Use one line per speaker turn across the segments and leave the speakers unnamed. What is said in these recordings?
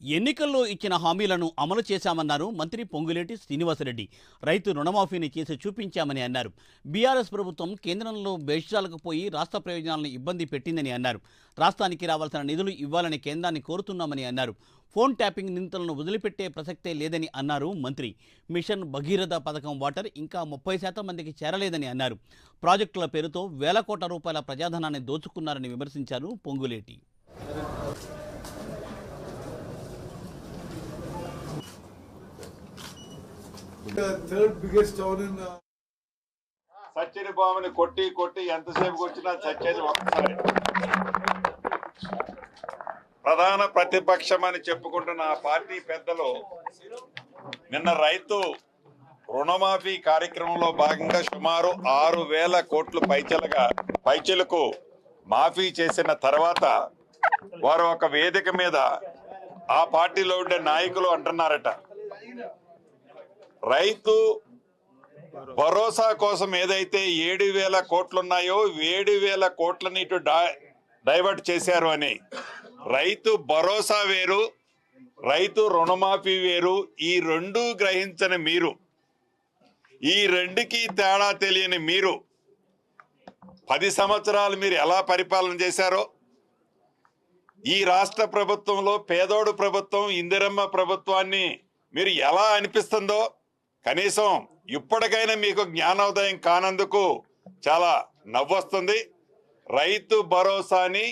ఎన్నికల్లో ఇచ్చిన హామీలను అమలు చేశామన్నారు మంత్రి పొంగులేటి శ్రీనివాసరెడ్డి. రైతు రుణమాఫీని చేసి చూపించామని అన్నారు. బీఆర్ఎస్ ప్రభుత్వం కేంద్రంలో బేషాలకు పోయి రాష్ట్ర ప్రయోజనాలను ఇబ్బంది పెట్టిందని అన్నారు. రాష్ట్రానికి రావాల్సిన నిధులు ఇవ్వాలని కేంద్రాన్ని కోరుతున్నామని అన్నారు. ఫోన్ ట్యాపింగ్ నిందితులను వదిలిపెట్టే ప్రసక్తే లేదని అన్నారు మంత్రి. మిషన్ భగీరథ పథకం వాటర్ ఇంకా 30% మందికి చేరలేదని అన్నారు. ప్రాజెక్టుల పేరుతో వేల కోట్ల రూపాయల ప్రజాధనాన్ని దోచుకున్నారని విమర్శించారు Ponguleti.
The third biggest town in
సచ్చిని బాబుని కొట్టి కొట్టి ఎంతసేపు వచ్చినా చచ్చేది ఒక్కసారి. ప్రధాన ప్రతిపక్షం అని చెప్పుకుంటున్న ఆ పార్టీ పెద్దలు నిన్న రైతు రుణమాఫీ కార్యక్రమంలో భాగంగా సుమారు 6,000 కోట్లు పైచలకు మాఫీ చేసిన తర్వాత వారు ఒక వేదిక మీద ఆ పార్టీలో ఉండే నాయకులు అంటున్నారట, రైతు భరోసా కోసం ఏదైతే 7,000 కోట్లున్నాయో 7,000 కోట్లని ఇటు డైవర్ట్ చేశారు అని. రైతు భరోసా వేరు, రైతు రుణమాఫీ వేరు. ఈ రెండు గ్రహించని మీరు, ఈ రెండుకి తేడా తెలియని మీరు 10 సంవత్సరాలు మీరు ఎలా పరిపాలన చేశారో, ఈ రాష్ట్ర ప్రభుత్వంలో పేదోడు ప్రభుత్వం ఇందిరమ్మ ప్రభుత్వాన్ని మీరు ఎలా అనిపిస్తుందో కనీసం ఇప్పటికైనా మీకు జ్ఞానోదయం కానందుకు చాలా నవ్వొస్తుంది. రైతు భరోసాని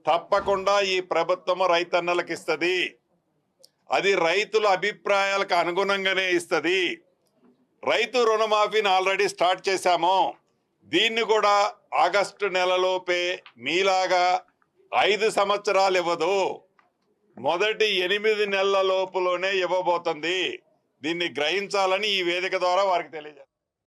తప్పకుండా ఈ ప్రభుత్వము రైతన్నలకు ఇస్తుంది. అది రైతుల అభిప్రాయాలకు అనుగుణంగానే ఇస్తుంది. రైతు రుణమాఫీని ఆల్రెడీ స్టార్ట్ చేశాము. దీన్ని కూడా ఆగస్టు నెలలోపే మీలాగా 5 సంవత్సరాలు ఇవ్వదు, మొదటి 8 నెలల లోపులోనే ఇవ్వబోతుంది. దీన్ని గ్రహించాలని ఈ వేదిక ద్వారా వారికి తెలియజేస్తారు.